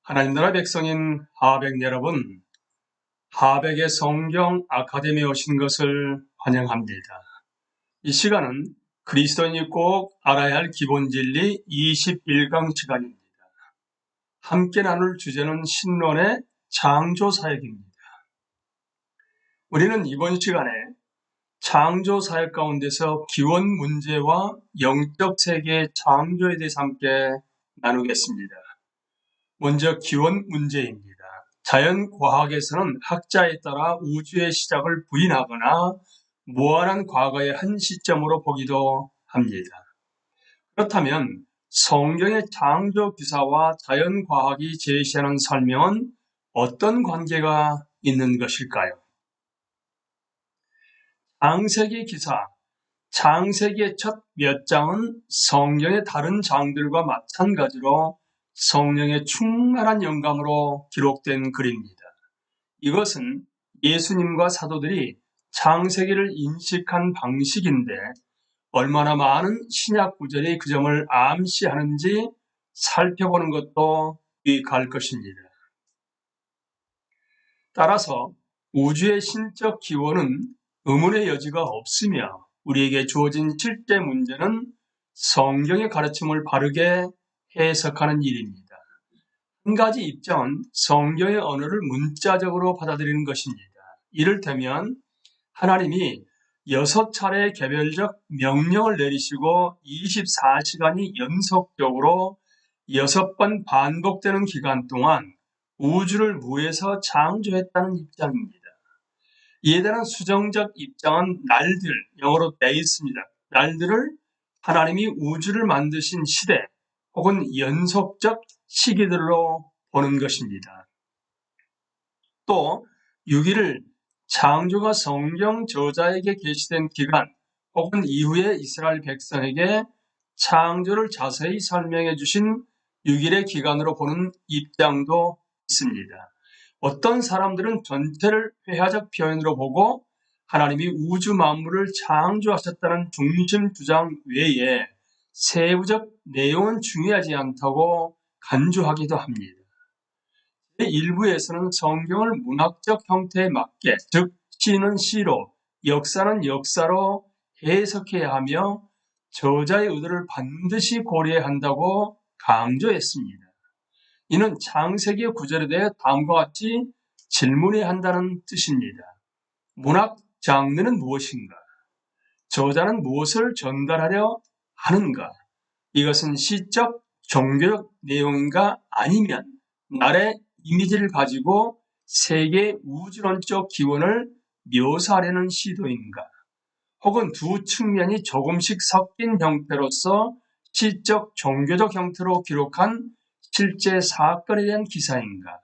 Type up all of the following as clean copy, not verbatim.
하나님 나라 백성인 하백 여러분, 하백의 성경 아카데미에 오신 것을 환영합니다. 이 시간은 그리스도인이 꼭 알아야 할 기본 진리 21강 시간입니다. 함께 나눌 주제는 신론의 창조 사역입니다. 우리는 이번 시간에 창조 사역 가운데서 기원 문제와 영적 세계의 창조에 대해서 함께 나누겠습니다. 먼저 기원 문제입니다. 자연과학에서는 학자에 따라 우주의 시작을 부인하거나 무한한 과거의 한 시점으로 보기도 합니다. 그렇다면 성경의 창조 기사와 자연과학이 제시하는 설명은 어떤 관계가 있는 것일까요? 창세기 기사, 창세기의 첫 몇 장은 성경의 다른 장들과 마찬가지로 성령의 충만한 영감으로 기록된 글입니다. 이것은 예수님과 사도들이 창세기를 인식한 방식인데 얼마나 많은 신약 구절이 그 점을 암시하는지 살펴보는 것도 유익할 것입니다. 따라서 우주의 신적 기원은 의문의 여지가 없으며 우리에게 주어진 실제 문제는 성경의 가르침을 바르게 해석하는 일입니다. 한 가지 입장은 성경의 언어를 문자적으로 받아들이는 것입니다. 이를테면 하나님이 6차례의 개별적 명령을 내리시고 24시간이 연속적으로 6번 반복되는 기간 동안 우주를 무에서 창조했다는 입장입니다. 이에 대한 수정적 입장은 날들, 영어로 days입니다. 날들을 하나님이 우주를 만드신 시대 혹은 연속적 시기들로 보는 것입니다. 또 6일을 창조가 성경 저자에게 계시된 기간 혹은 이후에 이스라엘 백성에게 창조를 자세히 설명해 주신 6일의 기간으로 보는 입장도 있습니다. 어떤 사람들은 전체를 회화적 표현으로 보고 하나님이 우주 만물을 창조하셨다는 중심 주장 외에 세부적 내용은 중요하지 않다고 간주하기도 합니다. 일부에서는 성경을 문학적 형태에 맞게, 즉 시는 시로, 역사는 역사로 해석해야 하며 저자의 의도를 반드시 고려해야 한다고 강조했습니다. 이는 창세기의 구절에 대해 다음과 같이 질문해야 한다는 뜻입니다. 문학 장르는 무엇인가? 저자는 무엇을 전달하려 하는가? 이것은 시적, 종교적 내용인가 아니면 날의 이미지를 가지고 세계 우주론적 기원을 묘사하려는 시도인가? 혹은 두 측면이 조금씩 섞인 형태로서 시적, 종교적 형태로 기록한 실제 사건에 대한 기사인가?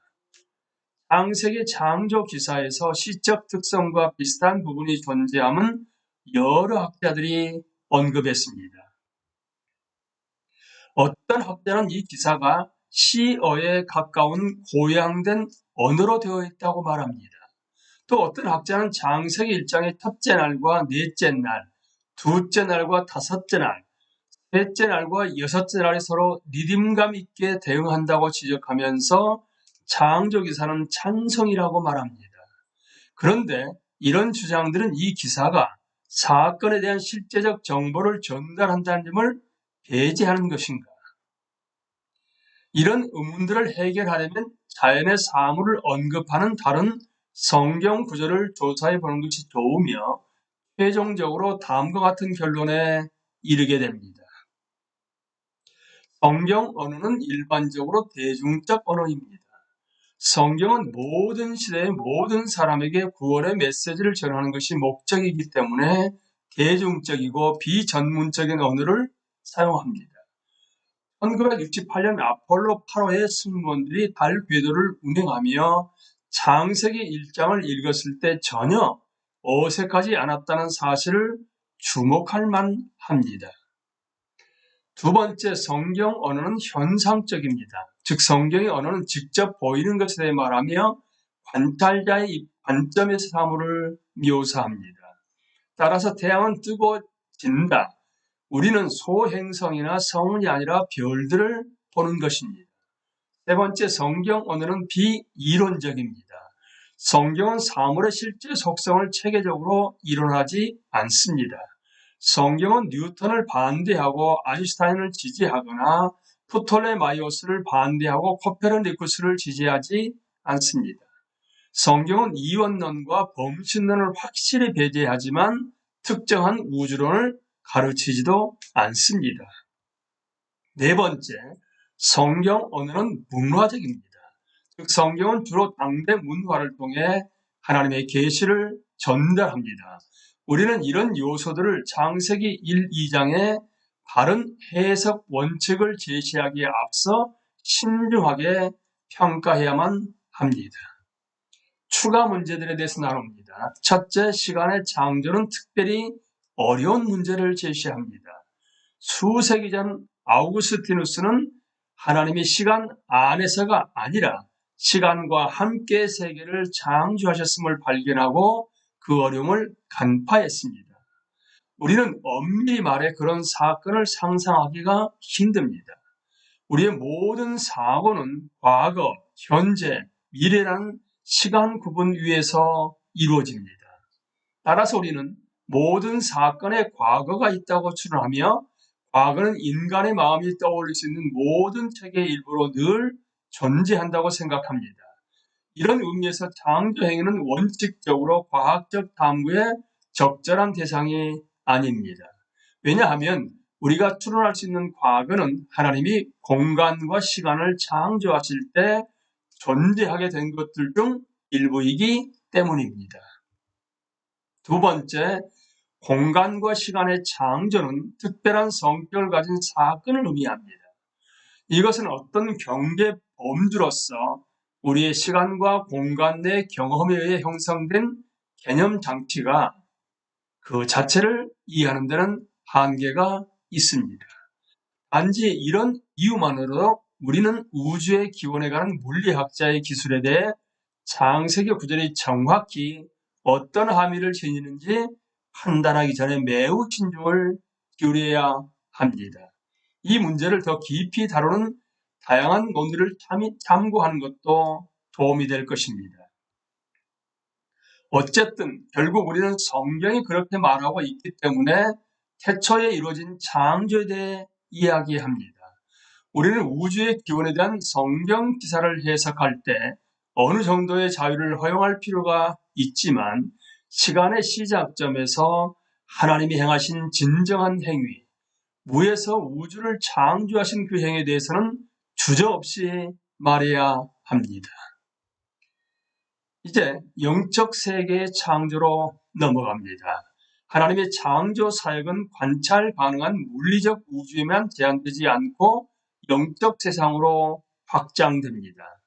창세기 창조 기사에서 시적 특성과 비슷한 부분이 존재함은 여러 학자들이 언급했습니다. 어떤 학자는 이 기사가 시어에 가까운 고양된 언어로 되어 있다고 말합니다. 또 어떤 학자는 창세기 1장의 첫째 날과 넷째 날, 둘째 날과 다섯째 날, 셋째 날과 여섯째 날이 서로 리듬감 있게 대응한다고 지적하면서 창조기사는 찬성이라고 말합니다. 그런데 이런 주장들은 이 기사가 사건에 대한 실제적 정보를 전달한다는 점을 배제하는 것인가? 이런 의문들을 해결하려면 자연의 사물을 언급하는 다른 성경 구절을 조사해 보는 것이 좋으며 최종적으로 다음과 같은 결론에 이르게 됩니다. 성경 언어는 일반적으로 대중적 언어입니다. 성경은 모든 시대의 모든 사람에게 구원의 메시지를 전하는 것이 목적이기 때문에 대중적이고 비전문적인 언어를 사용합니다. 1968년 아폴로 8호의 승무원들이 달 궤도를 운행하며 창세기 1장을 읽었을 때 전혀 어색하지 않았다는 사실을 주목할 만합니다. 두 번째, 성경 언어는 현상적입니다. 즉 성경의 언어는 직접 보이는 것에 대해 말하며 관찰자의 관점에서 사물을 묘사합니다. 따라서 태양은 뜨고 진다. 우리는 소행성이나 성운이 아니라 별들을 보는 것입니다. 세 번째, 성경 언어는 비이론적입니다. 성경은 사물의 실제 속성을 체계적으로 이론하지 않습니다. 성경은 뉴턴을 반대하고 아인슈타인을 지지하거나 프톨레마이오스를 반대하고 코페르니쿠스를 지지하지 않습니다. 성경은 이원론과 범신론을 확실히 배제하지만 특정한 우주론을 가르치지도 않습니다. 네 번째, 성경 언어는 문화적입니다. 즉 성경은 주로 당대 문화를 통해 하나님의 계시를 전달합니다. 우리는 이런 요소들을 창세기 1, 2장의 바른 해석 원칙을 제시하기에 앞서 신중하게 평가해야만 합니다. 추가 문제들에 대해서 나눕니다. 첫째, 시간의 창조는 특별히 어려운 문제를 제시합니다. 수세기 전 아우구스티누스는 하나님이 시간 안에서가 아니라 시간과 함께 세계를 창조하셨음을 발견하고 그 어려움을 간파했습니다. 우리는 엄밀히 말해 그런 사건을 상상하기가 힘듭니다. 우리의 모든 사고는 과거, 현재, 미래라는 시간 구분 위에서 이루어집니다. 따라서 우리는 모든 사건에 과거가 있다고 추론하며 과거는 인간의 마음이 떠올릴 수 있는 모든 책의 일부로 늘 존재한다고 생각합니다. 이런 의미에서 창조 행위는 원칙적으로 과학적 탐구의 적절한 대상이 아닙니다. 왜냐하면 우리가 추론할 수 있는 과거는 하나님이 공간과 시간을 창조하실 때 존재하게 된 것들 중 일부이기 때문입니다. 두 번째, 공간과 시간의 창조는 특별한 성격을 가진 사건을 의미합니다. 이것은 어떤 경계 범주로서 우리의 시간과 공간 내 경험에 의해 형성된 개념 장치가 그 자체를 이해하는 데는 한계가 있습니다. 단지 이런 이유만으로도 우리는 우주의 기원에 관한 물리학자의 기술에 대해 창세기 구절이 정확히 어떤 함의를 지니는지 판단하기 전에 매우 신중을 기울여야 합니다. 이 문제를 더 깊이 다루는 다양한 논리를 참고하는 것도 도움이 될 것입니다. 어쨌든 결국 우리는 성경이 그렇게 말하고 있기 때문에 태초에 이루어진 창조에 대해 이야기합니다. 우리는 우주의 기원에 대한 성경 기사를 해석할 때 어느 정도의 자유를 허용할 필요가 있지만 시간의 시작점에서 하나님이 행하신 진정한 행위, 무에서 우주를 창조하신 그 행위에 대해서는 주저없이 말해야 합니다. 이제 영적 세계의 창조로 넘어갑니다. 하나님의 창조 사역은 관찰 가능한 물리적 우주에만 제한되지 않고 영적 세상으로 확장됩니다.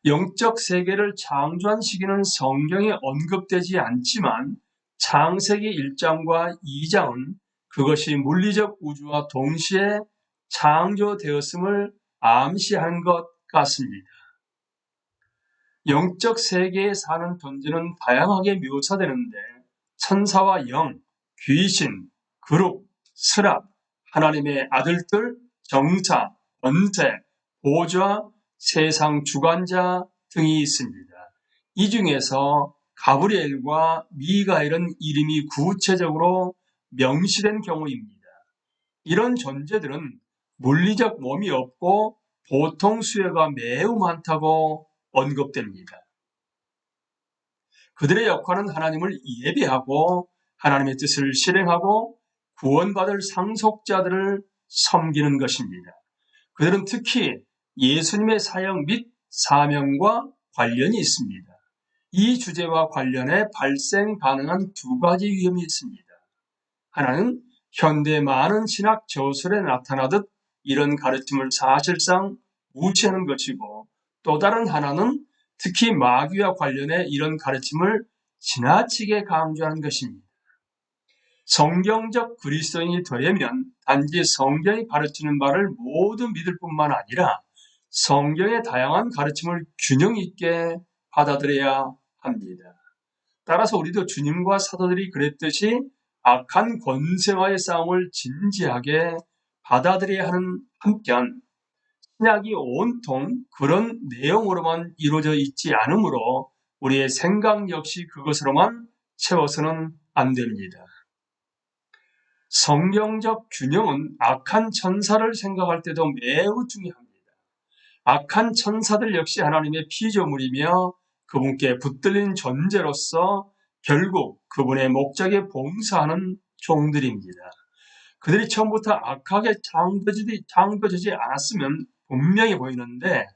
영적 세계를 창조한 시기는 성경에 언급되지 않지만 창세기 1장과 2장은 그것이 물리적 우주와 동시에 창조되었음을 암시한 것 같습니다. 영적 세계에 사는 존재는 다양하게 묘사되는데 천사와 영, 귀신, 그룹, 스랍, 하나님의 아들들, 정사, 권세, 보좌, 세상 주관자 등이 있습니다. 이 중에서 가브리엘과 미가엘은 이름이 구체적으로 명시된 경우입니다. 이런 존재들은 물리적 몸이 없고 보통 수혜가 매우 많다고 언급됩니다. 그들의 역할은 하나님을 예배하고 하나님의 뜻을 실행하고 구원받을 상속자들을 섬기는 것입니다. 그들은 특히 예수님의 사역 및 사명과 관련이 있습니다. 이 주제와 관련해 발생 가능한 두 가지 위험이 있습니다. 하나는 현대 많은 신학 저술에 나타나듯 이런 가르침을 사실상 무시하는 것이고 또 다른 하나는 특히 마귀와 관련해 이런 가르침을 지나치게 강조하는 것입니다. 성경적 그리스도인이 되려면 단지 성경이 가르치는 바를 모두 믿을 뿐만 아니라 성경의 다양한 가르침을 균형 있게 받아들여야 합니다. 따라서 우리도 주님과 사도들이 그랬듯이 악한 권세와의 싸움을 진지하게 받아들여야 하는 한편 신약이 온통 그런 내용으로만 이루어져 있지 않으므로 우리의 생각 역시 그것으로만 채워서는 안 됩니다. 성경적 균형은 악한 천사를 생각할 때도 매우 중요합니다. 악한 천사들 역시 하나님의 피조물이며 그분께 붙들린 존재로서 결국 그분의 목적에 봉사하는 종들입니다. 그들이 처음부터 악하게 창조되지 않았으면 분명히 보이는데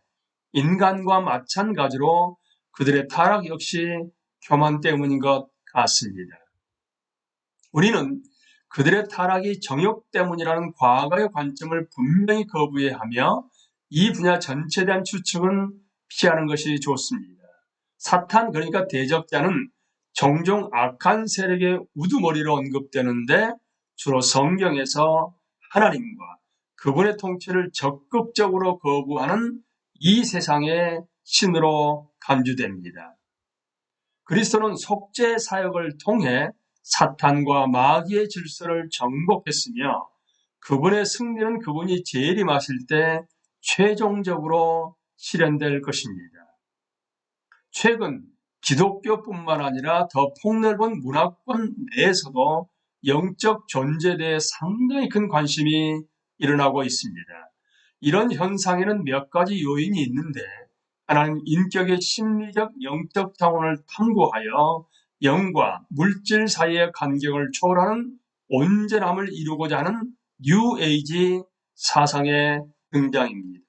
인간과 마찬가지로 그들의 타락 역시 교만 때문인 것 같습니다. 우리는 그들의 타락이 정욕 때문이라는 과거의 관점을 분명히 거부해야 하며 이 분야 전체에 대한 추측은 피하는 것이 좋습니다. 사탄, 그러니까 대적자는 종종 악한 세력의 우두머리로 언급되는데 주로 성경에서 하나님과 그분의 통치를 적극적으로 거부하는 이 세상의 신으로 간주됩니다. 그리스도는 속죄 사역을 통해 사탄과 마귀의 질서를 정복했으며 그분의 승리는 그분이 재림하실 때 최종적으로 실현될 것입니다. 최근 기독교뿐만 아니라 더 폭넓은 문화권 내에서도 영적 존재에 대해 상당히 큰 관심이 일어나고 있습니다. 이런 현상에는 몇 가지 요인이 있는데 하나는 인격의 심리적 영적 차원을 탐구하여 영과 물질 사이의 간격을 초월하는 온전함을 이루고자 하는 뉴 에이지 사상의 등장입니다.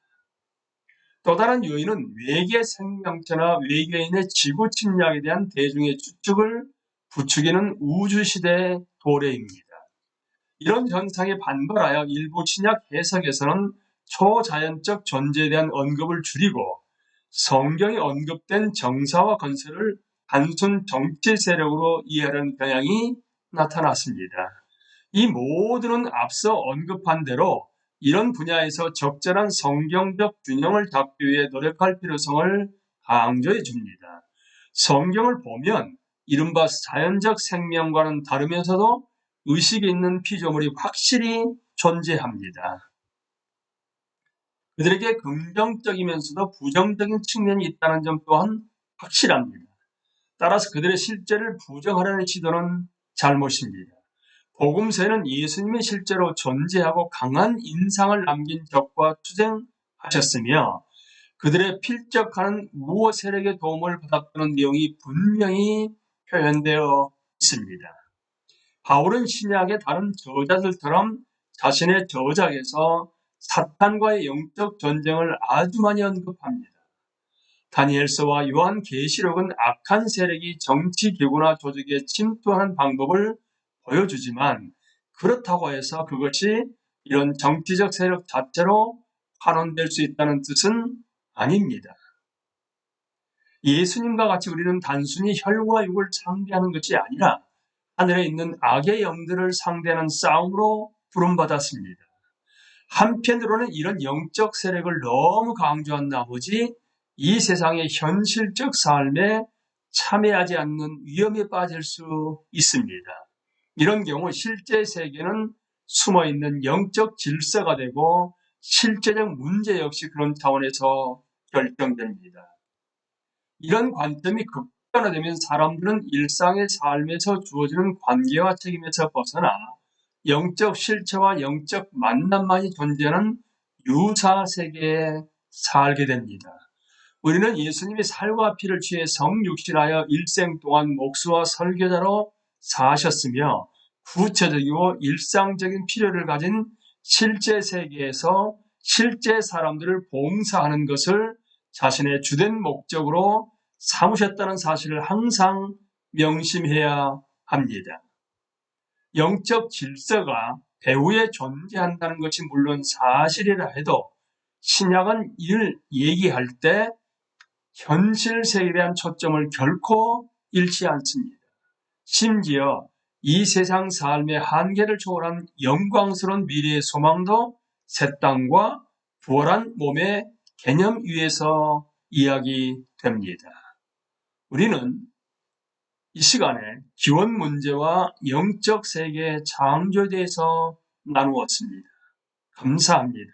또 다른 요인은 외계 생명체나 외계인의 지구 침략에 대한 대중의 추측을 부추기는 우주시대의 도래입니다. 이런 현상에 반발하여 일부 신약 해석에서는 초자연적 존재에 대한 언급을 줄이고 성경에 언급된 정사와 건설을 단순 정치 세력으로 이해하는 경향이 나타났습니다. 이 모두는 앞서 언급한 대로 이런 분야에서 적절한 성경적 균형을 잡기 위해 노력할 필요성을 강조해 줍니다. 성경을 보면 이른바 자연적 생명과는 다르면서도 의식이 있는 피조물이 확실히 존재합니다. 그들에게 긍정적이면서도 부정적인 측면이 있다는 점 또한 확실합니다. 따라서 그들의 실제를 부정하려는 시도는 잘못입니다. 복음서에는 예수님이 실제로 존재하고 강한 인상을 남긴 적과 투쟁하셨으며 그들의 필적하는 우호 세력의 도움을 받았다는 내용이 분명히 표현되어 있습니다. 바울은 신약의 다른 저자들처럼 자신의 저작에서 사탄과의 영적 전쟁을 아주 많이 언급합니다. 다니엘서와 요한계시록은 악한 세력이 정치 기구나 조직에 침투하는 방법을 보여주지만 그렇다고 해서 그것이 이런 정치적 세력 자체로 환원될 수 있다는 뜻은 아닙니다. 예수님과 같이 우리는 단순히 혈과 육을 상대하는 것이 아니라 하늘에 있는 악의 영들을 상대하는 싸움으로 부름받았습니다. 한편으로는 이런 영적 세력을 너무 강조한 나머지 이 세상의 현실적 삶에 참여하지 않는 위험에 빠질 수 있습니다. 이런 경우 실제 세계는 숨어있는 영적 질서가 되고 실제적 문제 역시 그런 차원에서 결정됩니다. 이런 관점이 극단화되면 사람들은 일상의 삶에서 주어지는 관계와 책임에서 벗어나 영적 실체와 영적 만남만이 존재하는 유사 세계에 살게 됩니다. 우리는 예수님이 살과 피를 취해 성육신하여 일생 동안 목수와 설교자로 사셨으며 구체적이고 일상적인 필요를 가진 실제 세계에서 실제 사람들을 봉사하는 것을 자신의 주된 목적으로 삼으셨다는 사실을 항상 명심해야 합니다. 영적 질서가 배후에 존재한다는 것이 물론 사실이라 해도 신약은 이를 얘기할 때 현실 세계에 대한 초점을 결코 잃지 않습니다. 심지어 이 세상 삶의 한계를 초월한 영광스러운 미래의 소망도 새 땅과 부활한 몸의 개념 위에서 이야기됩니다. 우리는 이 시간에 기원 문제와 영적 세계의 창조에 대해서 나누었습니다. 감사합니다.